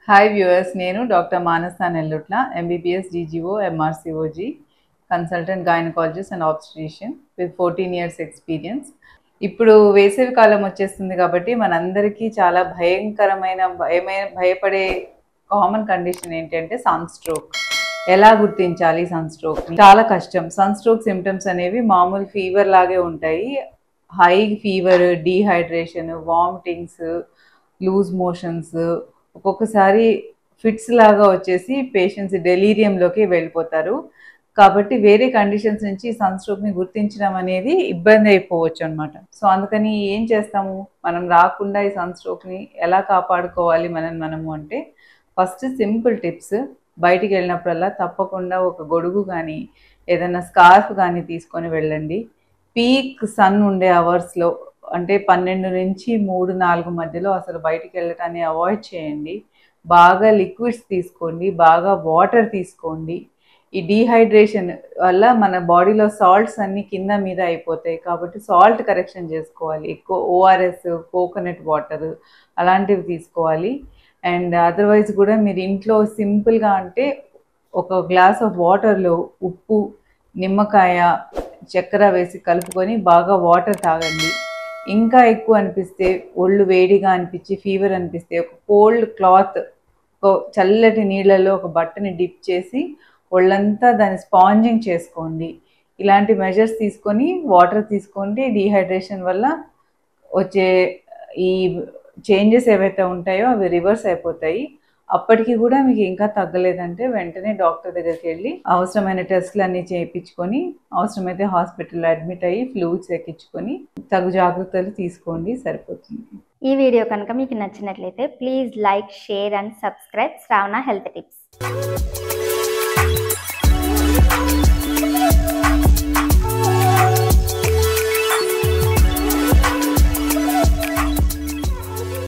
Hi viewers, నేను doctor Manasa Nellutla, MBBS DGO MRCOG, consultant gynaecologist and obstetrician with 14 years experience. ఇప్పుడు వేసవి కాలం వచ్చేస్తుంది కాబట్టి మనందరికీ చాలా భయపడే కామన్ కండిషన్ ఏంటంటే సన్ స్ట్రోక్. ఎలా గుర్తించాలి సన్ స్ట్రోక్? చాలా కష్టం. సన్ స్ట్రోక్ సిమ్టమ్స్ అనేవి మామూలు ఫీవర్ లాగే ఉంటాయి. High fever, dehydration, vomitings, loose motions, ఒక్కొక్కసారి ఫిట్స్ లాగా వచ్చేసి పేషెంట్స్ డెలీరియంలోకి వెళ్ళిపోతారు. కాబట్టి వేరే కండిషన్స్ నుంచి సన్ స్ట్రోక్ని గుర్తించడం అనేది ఇబ్బంది అయిపోవచ్చు అనమాట. సో అందుకని ఏం చేస్తాము, మనం రాకుండా ఈ సన్ స్ట్రోక్ని ఎలా కాపాడుకోవాలి మనము అంటే, ఫస్ట్ సింపుల్ టిప్స్. బయటికి వెళ్ళినప్పుడల్లా తప్పకుండా ఒక గొడుగు కానీ ఏదైనా స్కార్ఫ్ కానీ తీసుకొని వెళ్ళండి. పీక్ సన్ ఉండే అవర్స్లో అంటే 12 నుంచి 3-4 మధ్యలో అసలు బయటికి వెళ్ళటాన్ని అవాయిడ్ చేయండి. బాగా లిక్విడ్స్ తీసుకోండి, బాగా వాటర్ తీసుకోండి. ఈ డీహైడ్రేషన్ వల్ల మన బాడీలో సాల్ట్స్ అన్నీ కింద మీద అయిపోతాయి కాబట్టి సాల్ట్ కరెక్షన్ చేసుకోవాలి. ఎక్కువ ఓఆర్ఎస్, కోకోనట్ వాటర్ అలాంటివి తీసుకోవాలి. అండ్ అదర్వైజ్ కూడా మీరు ఇంట్లో సింపుల్గా అంటే ఒక గ్లాస్ ఆఫ్ వాటర్లో ఉప్పు, నిమ్మకాయ, చక్కెర వేసి కలుపుకొని బాగా వాటర్ తాగండి. ఇంకా ఎక్కువ అనిపిస్తే, ఒళ్ళు వేడిగా అనిపించి ఫీవర్ అనిపిస్తే ఒక కోల్డ్ క్లాత్, చల్లటి నీళ్ళలో ఒక బట్టని డిప్ చేసి ఒళ్ళంతా దాన్ని స్పాంజింగ్ చేసుకోండి. ఇలాంటి మెజర్స్ తీసుకొని వాటర్ తీసుకోండి. డీహైడ్రేషన్ వల్ల వచ్చే ఈ చేంజెస్ ఏవైతే ఉంటాయో అవి రివర్స్ అయిపోతాయి. అప్పటికి కూడా మీకు ఇంకా తగ్గలేదంటే వెంటనే డాక్టర్ దగ్గరికి వెళ్ళి అవసరమైన టెస్ట్లు అన్నీ చేయించుకొని, అవసరమైతే హాస్పిటల్లో అడ్మిట్ అయ్యి ఫ్లూయిడ్స్ ఎక్కించుకొని తగు జాగ్రత్తలు తీసుకోండి, సరిపోతుంది. ఈ వీడియో కనుక మీకు నచ్చినట్లయితే please like, share and subscribe Shravana health tips.